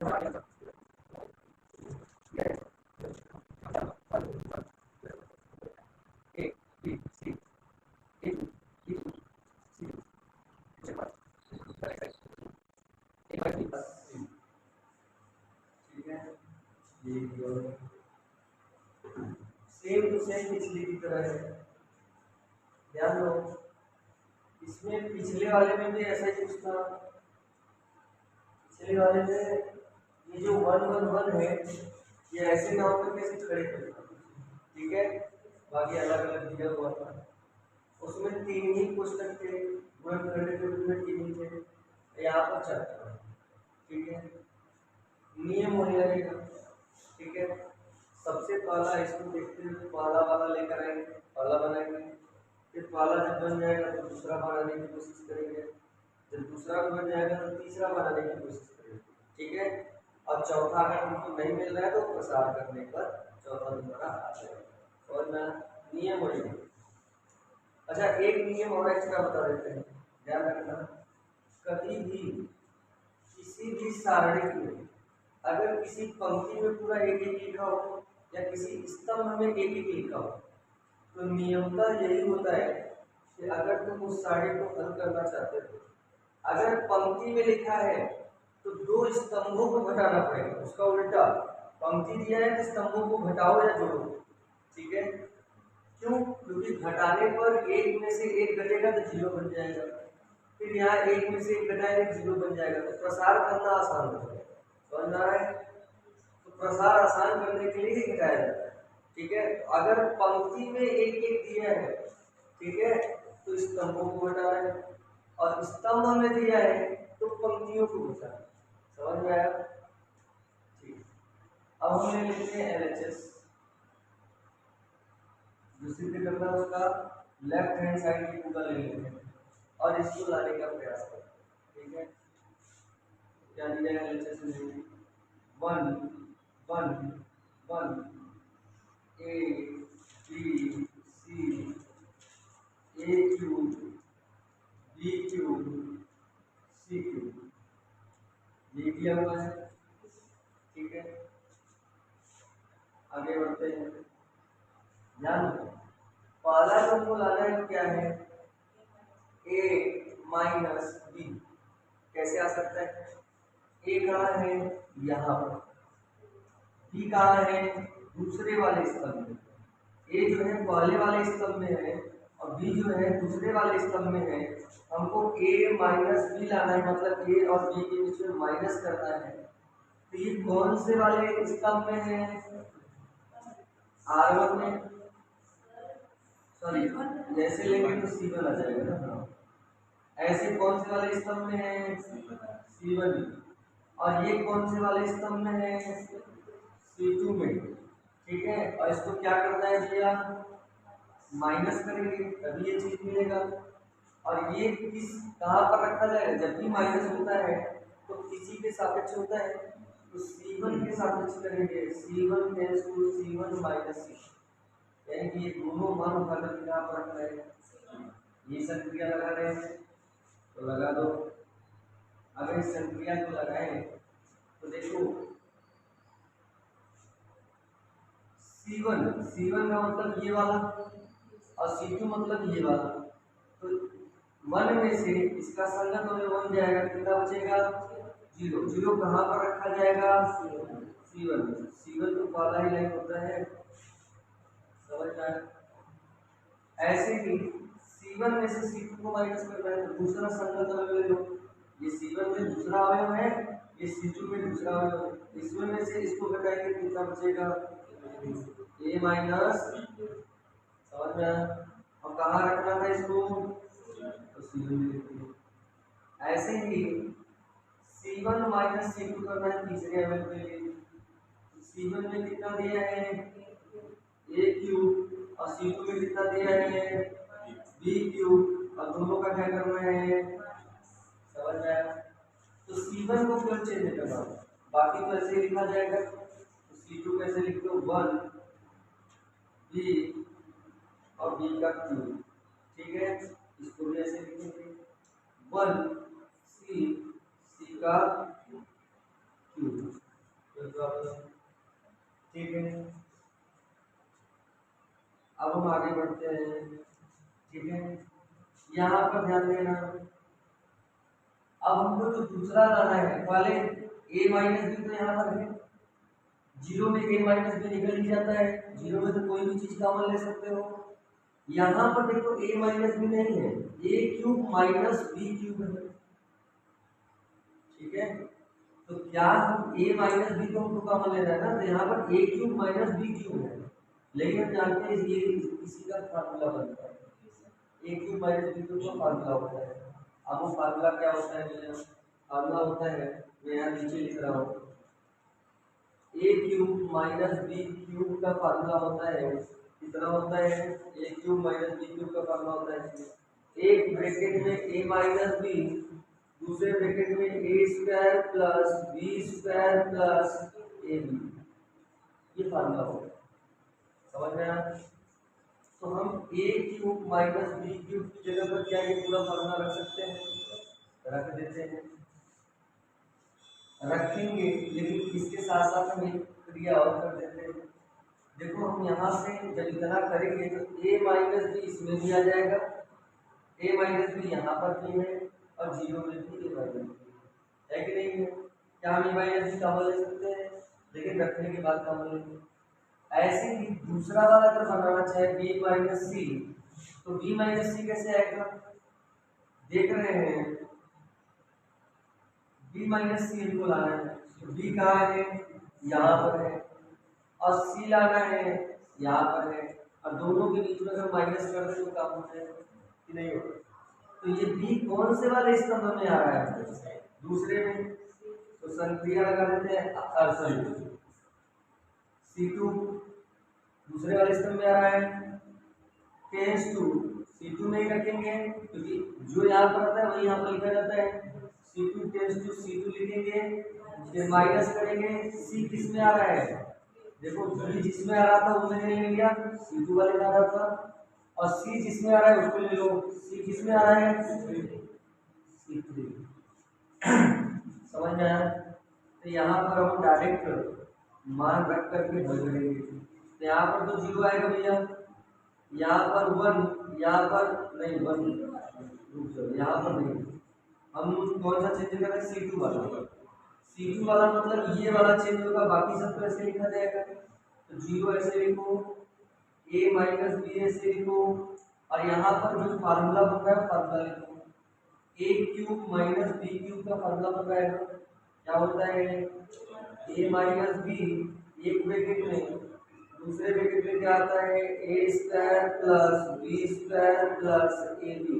Same to same पिछली की तरह है। ध्यान दो, इसमें पिछले वाले में भी ऐसा ही कुछ था। पिछले वाले में ये जो 1 1 1 है ये ऐसे नाम करके ऐसे खड़े करता, ठीक है, बाकी अलग अलग दिया हुआ था। उसमें 3 ही पुस्तक थे, गुणन करने के रूप में 3 ही थे, यहाँ पर 4 था, ठीक है। नियम वही रहेगा, ठीक है। सबसे पहला इसको देखते हुए पहला वाला लेकर आएंगे, पहला बनाएंगे, फिर पहला जब बन जाएगा तो दूसरा बनाने की कोशिश करेंगे, जब दूसरा बन जाएगा तो तीसरा बनाने की कोशिश करेंगे, ठीक है। और चौथा अगर हमको नहीं मिल रहा है तो प्रसार करने पर चौथा दोबारा आ जाएगा। और ना नियम वही है। अच्छा, एक नियम और एक्स्ट्रा बता देते हैं, ध्यान रखना। कभी भी किसी भी सारणी में अगर किसी पंक्ति में पूरा एक एक लिखा हो या किसी स्तंभ में एक एक लिखा हो तो नियमतः यही होता है कि अगर तुम उस सारणी को हल करना चाहते हो, अगर पंक्ति में लिखा है तो 2 स्तंभों को घटाना पड़ेगा, उसका उल्टा पंक्ति दिया है तो स्तंभों को घटाओ या जोड़ो, ठीक है। क्यों? क्योंकि घटाने पर एक में से एक घटेगा तो 0 बन जाएगा, फिर यहाँ एक में से एक घटाएंगे 0 बन जाएगा, तो प्रसार करना आसान हो जाएगा। समझ आ रहा है? तो प्रसार आसान करने के लिए ही घटाया जाता है, ठीक है। तो अगर पंक्ति में एक एक दिया है, ठीक है, तो स्तंभों को घटा है, और स्तंभ में दिया है तो पंक्तियों को घटा है। समझ में आया? ठीक। अब हम ले लेते हैं LHS, जो सिद्ध करना उसका लेफ्ट हैंड साइड की पूरा ले लेते हैं और इसको लाने का प्रयास करते हैं, ठीक है। क्या दिया है LHS में? 1 1 1 A B C A Q B Q C Q, ये दिया हुआ है, ठीक है। आगे बढ़ते हैं। ध्यान दो, पहला जो हमको लाना है क्या है? A minus B। कैसे आ सकता है? A कहाँ है? यहाँ पर। B कहाँ है? दूसरे वाले स्तंभ में। A जो है पहले वाले स्तंभ में है और B जो है दूसरे वाले स्तंभ में है। हमको A माइनस B लाना है, मतलब A और B के बीच में माइनस करना है। तो ये कौन से वाले स्तंभ में है? R1 में, सॉरी जैसे लेंगे तो C1 आ जाएगा ना। ऐसे कौन से वाले स्तंभ में है? C1 में। और ये कौन से वाले स्तंभ में है? C2 में, ठीक है। और इसको क्या करना है भैया? माइनस करेंगे तभी ये चीज मिलेगा। और ये किस कहाँ पर रखा जाएगा? जब भी माइनस होता है तो किसी के सापेक्ष होता है, तो C1 के सापेक्ष करेंगे। C1 tends to C1 minus C, यानी कि ये दोनों मान उठा कर यहाँ पर रख रहे हैं। ये संक्रिया लगा रहे हैं तो लगा दो। अगर इस संक्रिया को लगाएं तो देखो C1 का मतलब ये वाला और C2 मतलब ये वाला, तो 1 में से इसका संगत होने 1 जाएगा, कितना बचेगा? 0। 0 कहाँ पर रखा जाएगा? C1 में। C1 तो पहला ही लाइन होता है, समझ में आया? ऐसे ही C1 में से C2 को माइनस करना है तो दूसरा संगत अवयव ले लो। ये C1 में दूसरा अवयव है, ये C2 में दूसरा अवयव है। इसमें में से इसको घटाएंगे कितना बचेगा? A माइनस, समझ में आया? और कहाँ रखना था इसको? तो C1 में लिखिए। ऐसे ही C1 माइनस C2 करना है तीसरे अवयव के लिए। C1 में कितना दिया है? A क्यूब, और C2 में कितना दिया है? B क्यूब, और दोनों का क्या करना है? समझ में आया? तो C1 को क्यों चेंज करना, बाकी तो ऐसे लिखा जाएगा। तो C2 कैसे लिखते हो? 1 B और B का क्यूब, ठीक है। इसको भी ऐसे लिखेंगे 1 C का क्यूब, ठीक है, अब हम आगे बढ़ते हैं। ठीक है, यहाँ पर ध्यान देना, अब हमको जो दूसरा लाना है पहले a माइनस बी, तो यहाँ पर है जीरो में a माइनस बी निकल ही जाता है, जीरो में तो कोई भी चीज कॉमन ले सकते हो। यहाँ पर देखो a माइनस बी नहीं है, a cube minus B cube है। ठीक है, तो क्या हम a माइनस बी को हमको कॉमन लेना है ना, तो यहाँ पर a cube minus B cube है, लेकिन हम जानते हैं ये इसी का फार्मूला बनता है, a cube minus B cube का फार्मूला होता है। अब वो फार्मूला क्या होता है भैया, फार्मूला होता है, मैं यहाँ नीचे लिख रहा हूँ, a cube minus B cube का फार्मूला होता है, कितना होता है, a cube minus B cube का फार्मूला होता है, एक ब्रैकेट में a माइनस बी, दूसरे ब्रैकेट में a square plus B square plus A B, ये फार्मूला होगा, समझ में आया। तो हम a cube minus B cube की जगह पर क्या ये पूरा फार्मूला रख सकते हैं, रख देते हैं, रखेंगे, लेकिन इसके साथ साथ हम एक क्रिया और कर देते हैं। देखो हम यहाँ से जब इतना करेंगे तो a माइनस बी इसमें भी आ जाएगा, a माइनस बी यहाँ पर भी है, और जीरो में भी a माइनस बी है कि नहीं है। क्या हम a माइनस बी कॉमन ले सकते हैं, लेकिन रखने के बाद कॉमन लेंगे। ऐसे ही दूसरा वाला अगर बनाना चाहे b माइनस सी, तो b माइनस सी कैसे आएगा, देख रहे हैं b माइनस सी हमको लाना है, तो b कहाँ है, यहाँ पर है, और c लाना है यहाँ पर है, और दोनों के बीच में अगर माइनस कर दे तो काम हो जाएगा कि नहीं होगा। तो ये b कौन से वाले स्तंभ में आ रहा है, दूसरे में, तो संक्रिया लगा देते हैं, C2 दूसरे वाले स्तंभ में आ रहा है, टेंस टू C2 में ही रखेंगे, क्योंकि जो यहाँ पर आता है वही यहाँ पर लिखा जाता है, C2 टेंस टू C2 लिखेंगे, फिर माइनस करेंगे, C किस में आ रहा है, देखो B जिसमें आ रहा था वो मैंने नहीं लिया, C2 वाले में आ रहा था, और C जिसमें आ रहा है उसको ले लो, C किस में आ रहा है, C3। समझ में आया। तो यहाँ पर हम डायरेक्ट मान रख करके हल करेंगे, तो यहाँ पर तो जीरो आएगा भैया, यहाँ पर वन, यहाँ पर नहीं वन, यहाँ पर नहीं, हम कौन सा चेंज कर रहे हैं, C2 वाला, C2 वाला मतलब ये वाला चेंज होगा, बाकी सब तो ऐसे लिखा जाएगा, तो जीरो ऐसे लिखो, a माइनस बी ऐसे लिखो, और यहाँ पर जो फार्मूला बन रहा है फार्मूला लिखो, a cube minus B cube का फार्मूला बन रहा है, क्या होता है, a माइनस बी, एक ब्रैकेट में, दूसरे ब्रैकेट में क्या आता है, a square plus B square plus A B,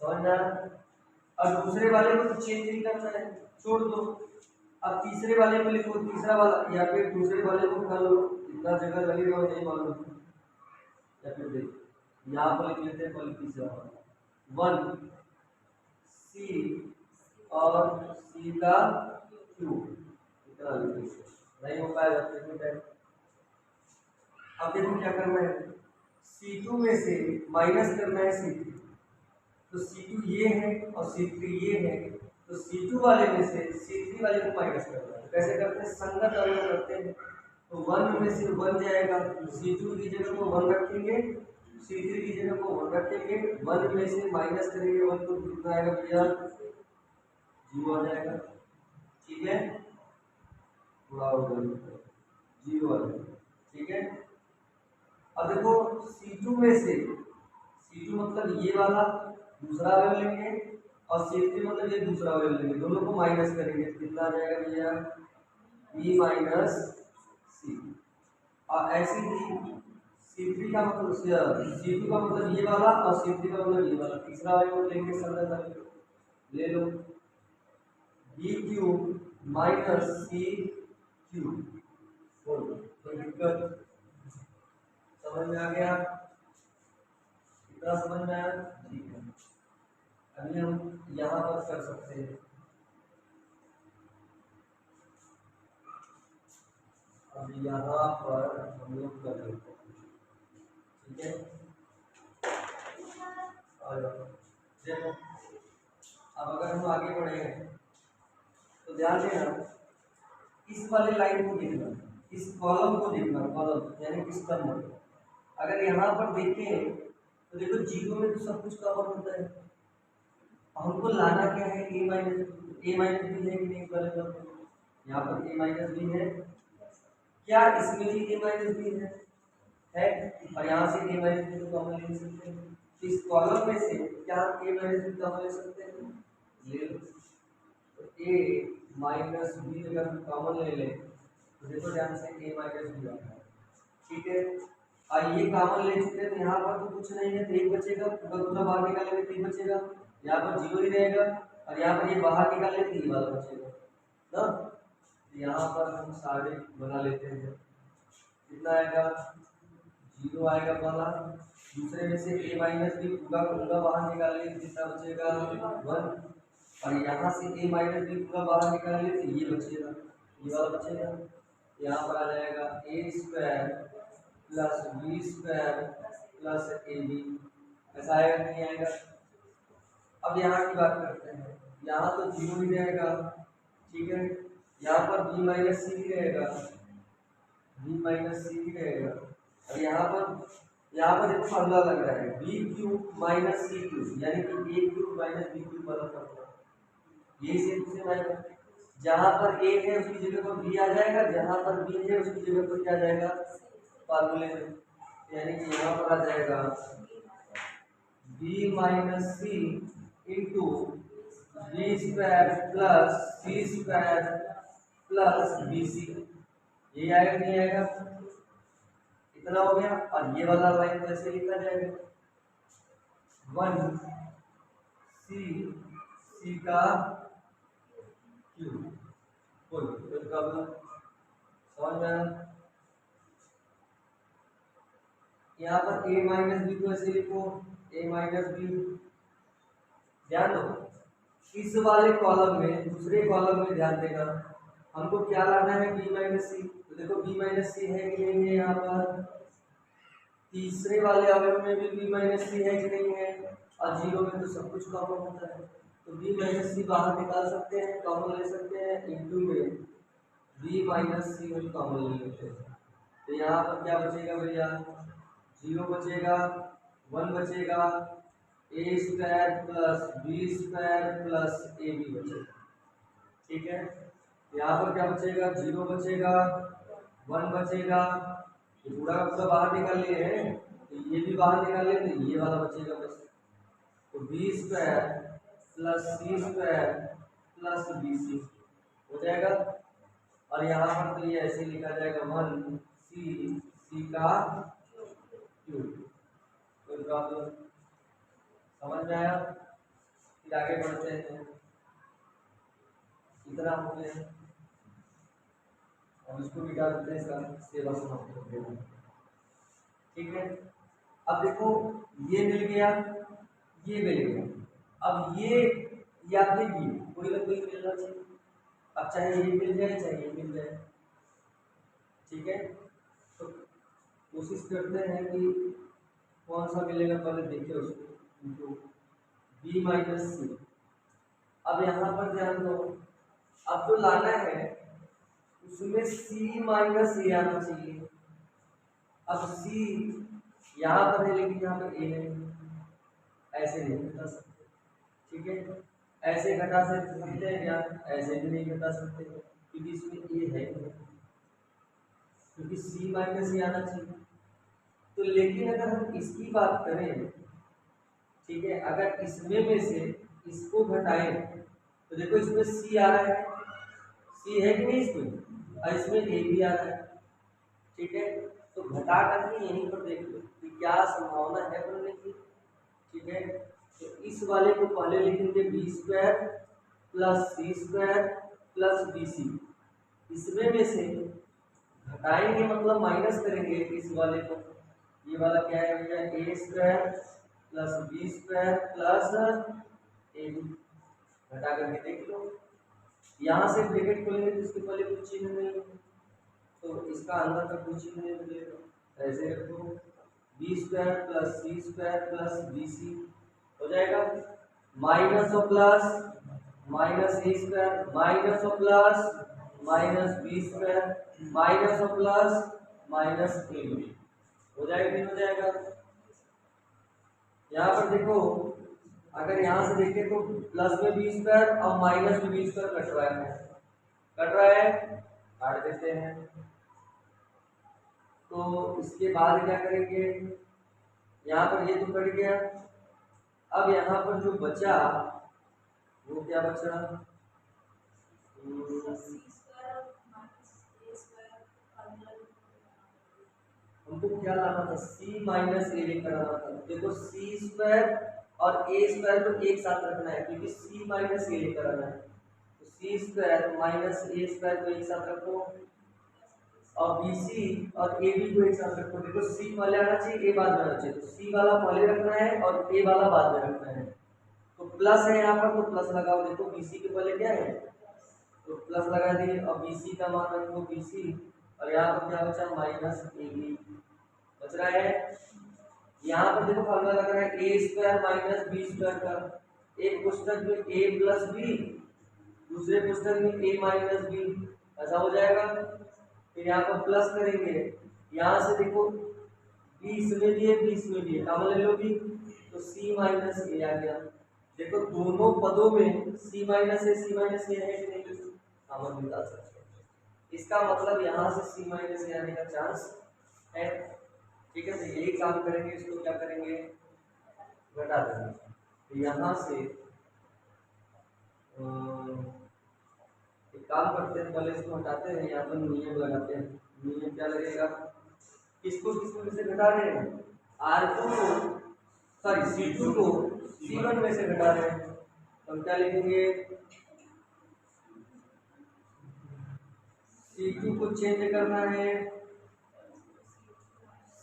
समझ में आया। अब दूसरे वाले को तो चेंज नहीं करना है, छोड़ दो, अब तीसरे वाले में लिखो, तीसरा वाला, या फिर दूसरे वाले को कर लो, इतना जगह लगेगा और नहीं मालूम, या फिर देखो यहाँ पर लिख लेते हैं, पहले तीसरा वाला, वन सी और सी का क्यूब, इतना लिखेंगे, नहीं हो पाएगा तो अब देखो क्या करना है, C2 में से माइनस करना है C3, तो C2 ये है और C3 ये है, तो C2 वाले में से C3 वाले को माइनस करना है, कैसे करते हैं, संगत अवयव करते हैं, तो वन में से वन जाएगा, C2 की जगह को वन रखेंगे, C3 की जगह को वन रखेंगे, वन में से माइनस करेंगे, वन तो कितना आएगा भैया, जीरो आ जाएगा। ठीक है, थोड़ा और जीरो आ जाएगा। ठीक है, अब देखो C2 में से, C2 मतलब ये वाला दूसरा अवयव लेंगे, और C3 मतलब ये दूसरा अवयव लेंगे, दोनों को माइनस करेंगे, कितना आ जाएगा भैया, b माइनस सी, और ऐसे ही C3 का मतलब C2 का मतलब ये वाला, और C3 का मतलब ये वाला, तीसरा अवयव लेंगे, संगत ले लो, b क्यूब माइनस सी क्यूब, कोई दिक्कत, समझ में आ गया, इतना समझ में आया, ठीक है। अभी हम यहाँ पर कर सकते हैं, अब यहाँ पर हम लोग कर लेते हैं, ठीक है, और देखो अब अगर हम आगे बढ़े, तो ध्यान देना, इस वाले लाइन को देखना, इस कॉलम को देखना, कॉलम यानी कि स्तंभ। अगर यहाँ पर देखें तो देखो जीरो में तो सब कुछ कवर होता है, हमको लाना क्या है, ए माइनस बी है कि नहीं इस वाले तरफ में? यहाँ पर ए माइनस बी है, क्या इसमें भी ए माइनस बी है? और यहाँ से ए माइनस बी तो कॉमन ले सकते हैं, तो इस कॉलम में से क्या हम ए माइनस बी कॉमन ले सकते हैं? ले लो। तो ए माइनस बी अगर हम कॉमन ले लें तो देखो ध्यान से ए माइनस बी आता है, ठीक है। और ये कॉमन ले चुके हैं तो यहाँ पर तो कुछ नहीं है, तो एक बचेगा, पूरा पूरा बाहर निकालेंगे तो एक बचेगा, यहाँ पर जीरो ही रहेगा, और यहाँ पर ये बाहर निकालेंगे तो ये वाला बचेगा ना। तो यहाँ पर हम सारे बना लेते हैं, कितना आएगा, जीरो आएगा वाला, दूसरे में से ए माइनस बी पूरा पूरा बाहर निकालेंगे कितना बचेगा, 1, और यहाँ से ए माइनस बी पूरा बाहर निकालेंगे तो ये बचेगा, ये वाला बचेगा। यहाँ पर आ जाएगा A square plus B square plus A B, ऐसा आएगा नहीं आएगा। अब यहाँ की बात करते हैं, यहाँ तो जीरो ही रहेगा, ठीक है, यहाँ पर बी माइनस सी ही रहेगा, बी माइनस सी ही रहेगा, और यहाँ पर देखो फॉर्मूला लग रहा है बी क्यूब माइनस सी क्यूब, यानी कि ए क्यूब माइनस बी क्यूब वाला फॉर्मूला, ये सेम टू सेम आएगा। जहाँ पर ए है उसकी जगह पर बी आ जाएगा, जहाँ पर बी है उसकी जगह पर क्या आ जाएगा, फॉर्मूले में, यानी कि यहाँ पर आ जाएगा B minus c into B square plus C square plus B सी, ये आएगा नहीं आएगा, इतना हो गया। और ये वाला लाइन कैसे लिखा जाएगा, 1 सी का क्यूब, कोई प्रॉब्लम समझ में आया? यहाँ पर a माइनस बी को ऐसे लिखो, a माइनस बी, ध्यान दो इस वाले कॉलम में, दूसरे कॉलम में ध्यान देना, हमको क्या लाना है, b माइनस सी, तो देखो b माइनस सी है कि नहीं है, यहाँ पर तीसरे वाले अवयव में भी b माइनस सी है कि नहीं है, और जीरो में तो सब कुछ कॉमन होता है, तो b माइनस सी बाहर निकाल सकते हैं, कॉमन ले सकते हैं, इंटू में b माइनस सी में कॉमन ले लेते हैं, तो यहाँ पर क्या बचेगा भैया, जीरो बचेगा, 1 बचेगा, A square plus B square plus A B बचेगा, ठीक है। यहाँ पर क्या बचेगा, जीरो बचेगा, 1 बचेगा, ये पूरा का पूरा बाहर निकाल लिए हैं, तो ये भी बाहर निकाल लिए, तो ये वाला बचेगा बस, तो B square plus C square plus B C हो जाएगा। और यहाँ पर तो ये ऐसे लिखा जाएगा 1 सी का क्यूब, कोई प्रॉब्लम समझ में आया? फिर आगे बढ़ते हैं, इतना हो गया, अब इसको मिटा देते हैं, इसका सेवा समाप्त कर देना, ठीक है। अब देखो ये मिल गया, ये मिल गया, अब ये या फिर ये कोई ना कोई मिलना चाहिए, अब चाहे ये मिल जाए चाहे ये मिल जाए, ठीक है। तो कोशिश करते हैं कि कौन सा मिलेगा, पहले देखिए उसको, बी माइनस सी। अब यहाँ पर ध्यान दो, अब जो लाना है उसमें सी माइनस ए आना चाहिए, अब सी यहाँ पर है लेकिन यहाँ पर ए नहीं, ऐसे नहीं घटा सकते, ठीक है, ऐसे घटा सकते हैं क्या, ऐसे भी नहीं घटा सकते क्योंकि इसमें ए है नहीं, क्योंकि सी माइनस ए आना चाहिए। तो लेकिन अगर हम इसकी बात करें, ठीक है, अगर इसमें में से इसको घटाएं तो देखो इसमें सी आ रहा है, सी है कि नहीं इसमें, और इसमें ए भी आ रहा है, ठीक है, तो घटा करके यहीं पर देख लो कि क्या संभावना है बनने की, ठीक है। तो इस वाले को पहले लिखेंगे B square plus C square plus B सी, इसमें में से घटाएंगे मतलब माइनस करेंगे इस वाले को, ये वाला क्या है भैया, a square plus B square plus A b, घटा करके देख लो, यहाँ से ब्रैकेट खोलेंगे तो इसके पहले कुछ चिन्ह नहीं है, तो इसका अंदर का कुछ चिन्ह नहीं मिलेगा, ऐसे रखो B square plus C square plus B C हो जाएगा, माइनस और plus minus A square minus और plus minus B square minus और प्लस माइनस ए बी हो जाएगा नहीं हो जाएगा। यहाँ पर देखो अगर यहाँ से देखें तो प्लस में बी स्क्वायर और माइनस में बी स्क्वायर कट रहा है काट देते हैं। तो इसके बाद क्या करेंगे, यहाँ पर ये तो कट गया। अब यहाँ पर जो बचा वो क्या बचा, हमको क्या लाना था, c माइनस ए लेकर आना था। देखो c स्क्वायर और a स्क्वायर को एक साथ रखना है क्योंकि c माइनस ए लेकर आना है। तो c square minus A square को एक साथ रखो और bc और ab को एक साथ रखो। देखो c पहले आना चाहिए a बाद में आना चाहिए, तो c वाला पहले रखना है और a वाला बाद में रखना है। तो प्लस है यहाँ पर तो प्लस लगाओ। देखो bc के पहले क्या है तो प्लस लगा दिए और bc का मान रखो bc और यहाँ पर क्या बचा माइनस ab बच रहा है। यहाँ पर देखो फॉर्मूला लग रहा है ए स्क्वायर माइनस बी स्क्वायर का। एक पुस्तक में ए प्लस बी, दूसरे पुस्तक में ए माइनस बी, ऐसा हो जाएगा। फिर यहाँ पर प्लस करेंगे, यहाँ से देखो बी इसमें भी है बी इसमें भी है, कॉमन ले लो बी, तो सी माइनस ए आ गया। देखो दोनों पदों में सी माइनस ए है कि नहीं, कॉमन निकाल सकते हैं। इसका मतलब यहाँ से सी माइनस ए आने का चांस है। ठीक है, तो यही काम करेंगे। इसको क्या करेंगे, घटा देंगे। तो यहाँ से एक काम करते हैं, पहले इसको हटाते हैं, यहाँ पर नियम लगाते हैं। नियम क्या लगेगा, किसको किसको में से घटा रहे हैं, R2 को सॉरी C2 को C1 में से घटा रहे हैं। तो हम क्या लिखेंगे, C2 को चेंज करना है,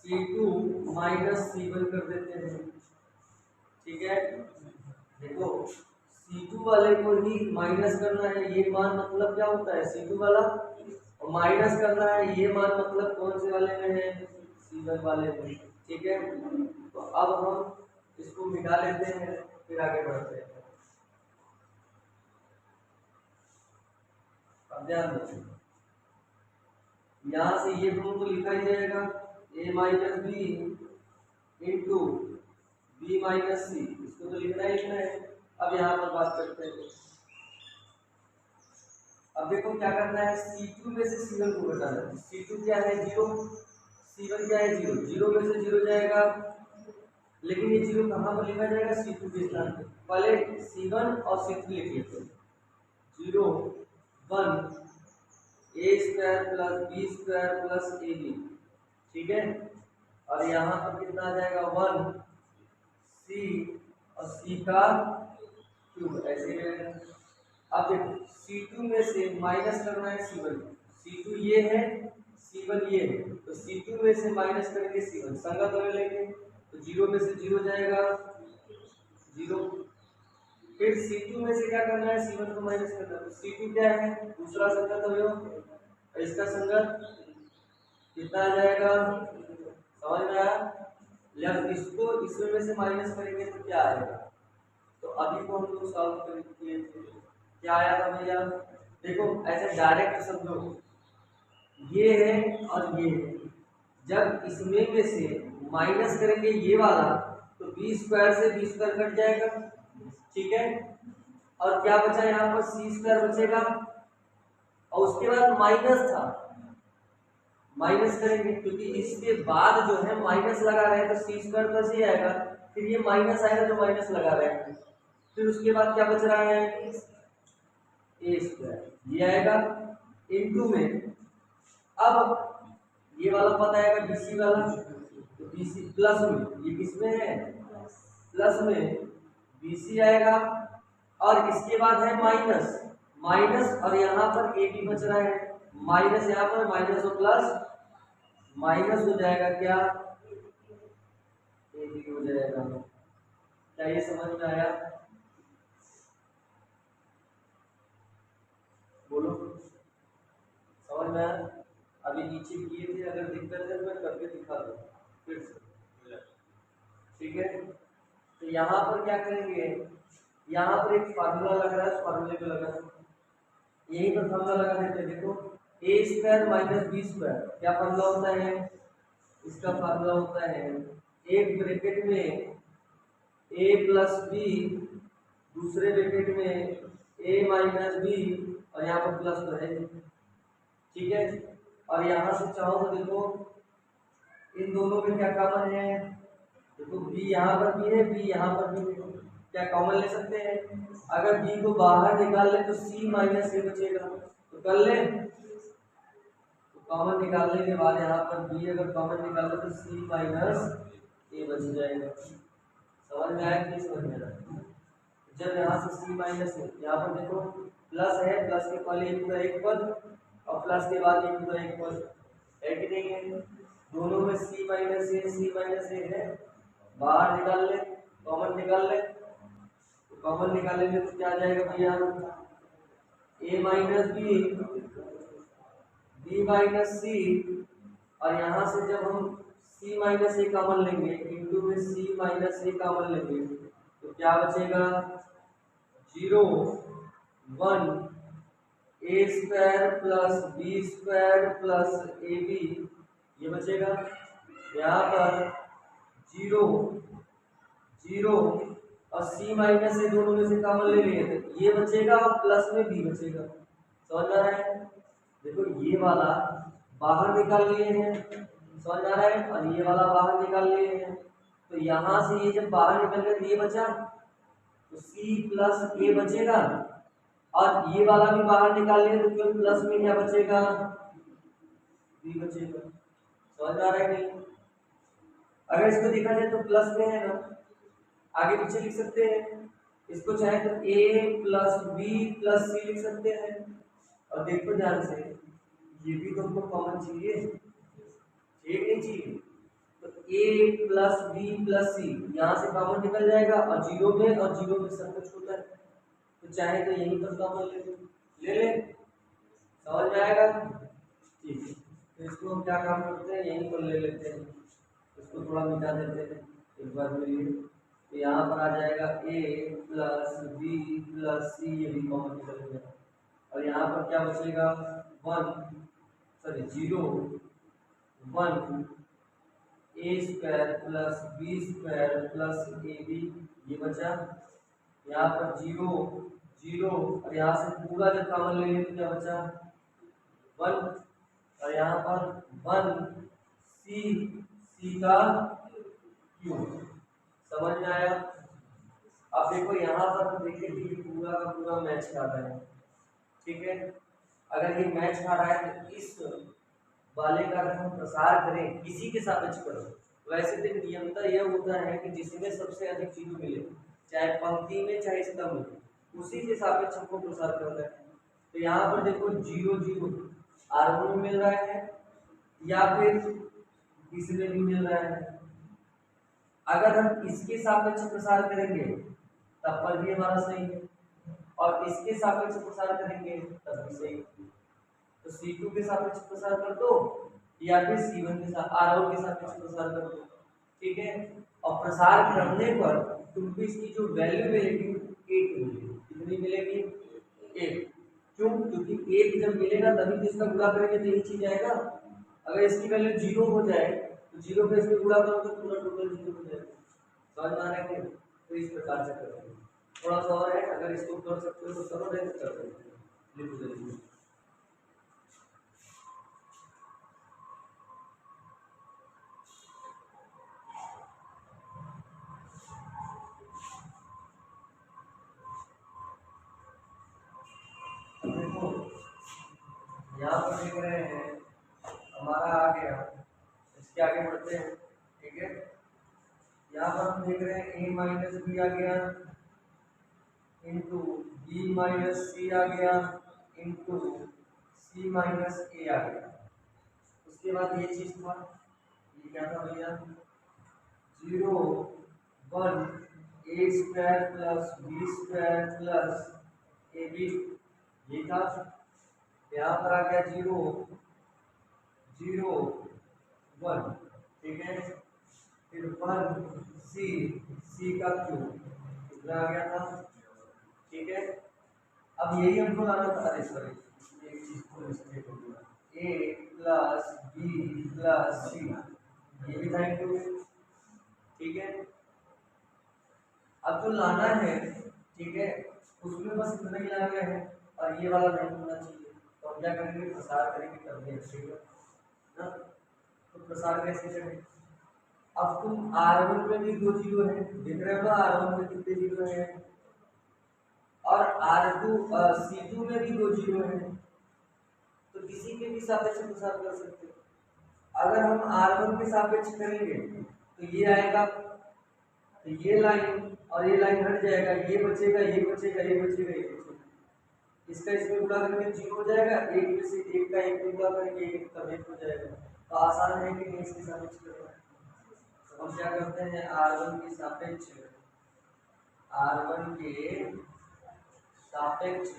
C2 माइनस C1 कर देते हैं। ठीक है, देखो C2 वाले को ही माइनस करना है, ये मान मतलब क्या होता है C2 वाला, और माइनस करना है ये मान मतलब कौन से वाले में है, C1 वाले में। ठीक है, तो अब हम इसको मिटा लेते हैं फिर आगे बढ़ते हैं। अब ध्यान दो, यहाँ से ये दोनों तो लिखा ही जाएगा, a minus b into b minus c, इसको तो लिखना ही लिखना है। अब यहाँ पर बात करते हैं, अब देखो क्या करना है, C2 में से C1 को घटाना है। C2 क्या है 0, C1 क्या है 0, 0 में से 0 जाएगा, लेकिन ये 0 कहाँ पर लिखा जाएगा, C2 के स्थान पे। पहले C1 और C2 लिख लेते हैं, 0 1 a square plus B square plus A B. ठीक है, और यहाँ पर कितना आ जाएगा 1 c और c का क्यूब, ऐसे रहेगा। अब देखो C2 में से माइनस करना है C1, C2 ये है C1 ये है, तो C2 में से माइनस करेंगे C1, संगत होने लेंगे, तो 0 में से 0 जाएगा 0। फिर C2 में से क्या करना है, C1 को माइनस करना है, तो C2 क्या है दूसरा संगत अवयव, इसका संगत कितना आ जाएगा, समझ में आया। जब इसको इसमें में से माइनस करेंगे तो क्या आएगा, तो अभी को हम लोग सॉल्व करेंगे, क्या आया था भैया, देखो ऐसे डायरेक्ट समझो, ये है और ये है, जब इसमें में से माइनस करेंगे ये वाला तो बी स्क्वायर से बी स्क्वायर कट जाएगा। ठीक है, और क्या बचा यहाँ पर सी स्क्वायर बचेगा, और उसके बाद माइनस था, माइनस करेंगे क्योंकि इसके बाद जो है माइनस लगा रहे हैं तो सी स्क्वायर प्लस ही आएगा, फिर ये माइनस आएगा जो माइनस लगा रहे हैं, फिर उसके बाद क्या बच रहा है ए स्क्वायर, ये आएगा इनटू में। अब ये वाला पता आएगा बीसी वाला, तो बीसी प्लस में, ये किसमें है प्लस में, बीसी आएगा, और इसके बाद है माइनस माइनस, और यहाँ पर ए भी बच रहा है, माइनस यहाँ पर माइनस और प्लस माइनस हो जाएगा, क्या ए भी हो जाएगा। क्या ये समझ में आया, बोलो समझ में आया। अभी नीचे किए थे, अगर दिक्कत है तो मैं करके दिखा दूँ फिर से। ठीक है, तो यहाँ पर क्या करेंगे, यहाँ पर एक फार्मूला लग रहा है, उस फार्मूले को लगा, यहीं पर फार्मूला लगा देते हैं। देखो ए स्क्वायर माइनस बी स्क्वायर क्या फार्मूला होता है, इसका फार्मूला होता है एक ब्रैकेट में ए प्लस बी, दूसरे ब्रैकेट में ए माइनस बी, और यहाँ पर प्लस तो है, ठीक है। और यहाँ से चाहो तो देखो इन दोनों में क्या कॉमन है, देखो बी यहाँ पर भी है, बी यहाँ पर भी है, क्या कॉमन ले सकते हैं। अगर बी को बाहर निकाल ले तो सी माइनस ए बचेगा, तो कर ले, तो कॉमन निकालने के बाद यहाँ पर बी अगर कॉमन निकाल ले तो सी माइनस ए बच जाएगा। समझ में आया कि नहीं समझ में आया। जब यहाँ से सी माइनस है, यहाँ पर देखो प्लस है, प्लस के पहले एक पूरा एक पद और प्लस के बाद एक पूरा एक पद है कि नहीं है, दोनों में सी माइनस ए है, बाहर निकाल ले, कॉमन निकाल ले, तो कॉमन निकालेंगे तो क्या आ जाएगा भैया, ए माइनस बी माइनस सी, और यहाँ से जब हम सी माइनस ए कॉमन लेंगे इंटू में सी माइनस ए कॉमन लेंगे तो क्या बचेगा, 0 1 a square plus B square plus A B, ये बचेगा। यहाँ पर 0 0 और सी माइनस ए दोनों में से कॉमन ले लिए तो ये बचेगा और प्लस में बी बचेगा। समझ आ रहा है, देखो ये वाला बाहर निकाल लिए हैं, समझ आ रहा है, और ये वाला बाहर निकाल लिए हैं, तो यहाँ से ये जब बाहर निकल गया तो ये बचा, तो सी प्लस ए बचेगा, और ये वाला भी बाहर निकाल लिए तो केवल प्लस में क्या बचेगा, बी बचेगा। समझ आ रहा है नहीं, अगर इसको देखा जाए तो प्लस में है ना, आगे पीछे लिख सकते हैं, इसको चाहे तो a प्लस बी प्लस सी लिख सकते हैं, और देखो ध्यान से ये भी तो हमको कॉमन चाहिए, ठीक नहीं चाहिए, तो a प्लस बी प्लस सी यहाँ से कॉमन निकल जाएगा, और जीरो में सब कुछ होता है, तो चाहे तो यहीं पर कॉमन ले ले, समझ में आएगा, ठीक है। तो इसको हम क्या काम करते हैं, यहीं पर ले लेते हैं, इसको थोड़ा मिटा देते हैं एक बार में लिए, तो यहाँ पर आ जाएगा a plus b plus c, ये भी कॉमन निकल गया, और यहाँ पर क्या बचेगा 0 1 a square plus B square plus A B, ये बचा। यहाँ पर 0 0 और यहाँ से पूरा जब कॉमन ले लें तो क्या बचा 1, और यहाँ पर 1 सी का क्यूब। समझ में आया। अब देखो यहाँ पर देखिए कि पूरा का पूरा मैच कर रहा है, ठीक है। अगर ये मैच खा रहा है तो इस वाले का अगर हम प्रसार करें किसी के सापेक्ष करो, वैसे तो नियमता यह होता है कि जिसमें सबसे अधिक जीरो मिले, चाहे पंक्ति में चाहे स्तंभ में, उसी के सापेक्ष हमको प्रसार करना है। तो यहाँ पर देखो 0 0 R1 में मिल रहा है या फिर इसमें भी मिल रहा है। अगर हम इसके सापेक्ष प्रसार करेंगे तब पर भी हमारा सही है, और इसके सापेक्ष प्रसार करेंगे तब भी सही। तो C2 के सापेक्ष प्रसार कर दो या फिर C1 के साथ R1 के सापेक्ष प्रसार कर दो, ठीक है। और प्रसार करने पर तुमको इसकी जो वैल्यू मिलेगी 1 मिलेगी, कितनी मिलेगी 1। क्यों, क्योंकि 1 जब मिलेगा तभी तो इसका गुणा करेंगे तो यही चीज आएगा। अगर इसकी वैल्यू 0 हो जाए तो 0 पे इसमें गुणा करो तो पूरा टोटल 0 हो जाएगा। समझ में आ रहा है, तो इस प्रकार से करेंगे। थोड़ा सा और है, अगर इसको कर सकते हो तो करो, नहीं तो कर सकते हो, लिख दीजिए। देखो यहाँ पर लिख रहे हैं हमारा आ गया, इसके आगे बढ़ते हैं, ठीक है। यहाँ पर हम देख रहे हैं a माइनस बी आ गया इंटू बी माइनस सी आ गया इंटू सी माइनस ए आ गया। उसके बाद ये चीज था, ये क्या था भैया 0 1 a square plus B square plus A B, ये था। यहाँ पर आ गया 0 0 1, ठीक है, फिर 1 सी का क्यूब, कितना आ गया था ठीक है। अब यही हमको लाना था, अरे सॉरी एक चीज को मिस्टेक हो गया, a plus b plus c, ये भी था इनटू में, ठीक है। अब जो लाना है, ठीक है, उसमें बस इतना ही लाना है और ये वाला नहीं होना चाहिए, तो हम क्या करेंगे, प्रसार करेंगे तब भी अच्छेगा ना। तो प्रसार कैसे करें, अब तुम R1 में भी 2 जीरो है, देख रहे हो ना R1 में कितने जीरो है, और R2 C2 में भी 2 जीरो है, तो किसी के भी सापेक्ष प्रसार कर सकते हो। अगर हम R1 के सापेक्ष करेंगे तो ये आएगा, तो ये लाइन और ये लाइन हट जाएगा, ये बचेगा ये बचेगा ये बचेगा ये बचेगा, इसका इसमें गुणा करके जीरो हो जाएगा, एक में से एक का एक में गुणा करेंगे एक तब एक हो जाएगा। तो आसान है कि नहीं इसके सापेक्ष करना है। तो हम क्या करते हैं, R1 के सापेक्ष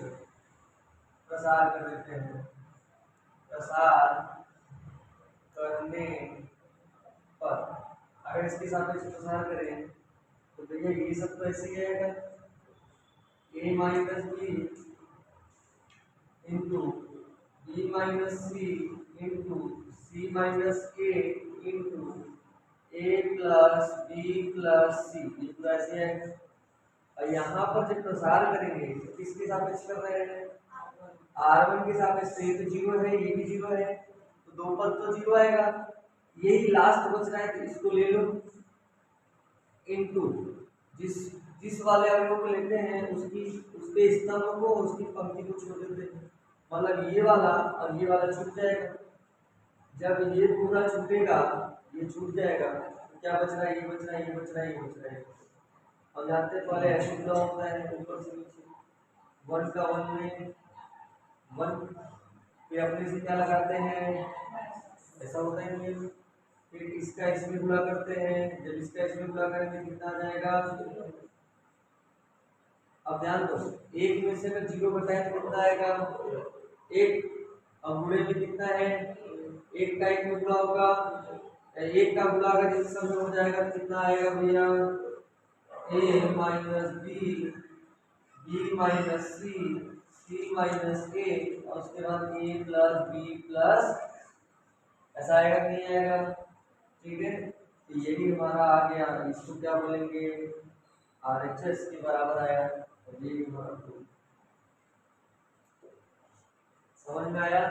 प्रसार कर देते हैं। प्रसार करने पर अगर इसके सापेक्ष प्रसार करें तो भैया ये सब तो ऐसे ही आएगा, a minus b into b minus c into c minus a into a plus b plus c, ये पूरा ऐसे आएगा। और यहाँ पर जब प्रसार करेंगे तो किसके सापेक्ष कर रहे हैं, R1 के सापेक्ष, तो ये तो जीरो है ये भी जीरो है, तो दो पद तो जीरो आएगा, यही लास्ट बच रहा है तो इसको ले लो इनटू जिस जिस वाले अवयव को लेते हैं उसके स्तंभ को उसकी पंक्ति को छोड़ देते हैं, मतलब ये वाला और ये वाला छूट जाएगा। जब ये पूरा छूटेगा, ये छूट जाएगा, तो क्या बच रहा है, ये बच रहा है ये बच रहा है ये बच रहा है। और जानते पहले ऐसे जुड़ा होता है ऊपर से नीचे, वन का वन में वन, फिर अपने से क्या लगाते हैं, ऐसा होता है नहीं, फिर इसका इसमें गुणा करते हैं, जब इसका इसमें गुणा करेंगे कितना आ जाएगा। अब ध्यान दो, एक में से अगर जीरो बताए तो कितना आएगा, एक, अब गुणे में कितना है, एक का एक में गुणा होगा, एक का गुणा अगर इस समय हो जाएगा तो कितना आएगा भैया, a minus b b minus c c minus a, और उसके बाद a प्लस बी प्लस, ऐसा आएगा कि नहीं आएगा, ठीक है। तो ये भी हमारा आ गया, इसको क्या बोलेंगे, RHS के बराबर आया, और ये भी हमारा समझ में आया।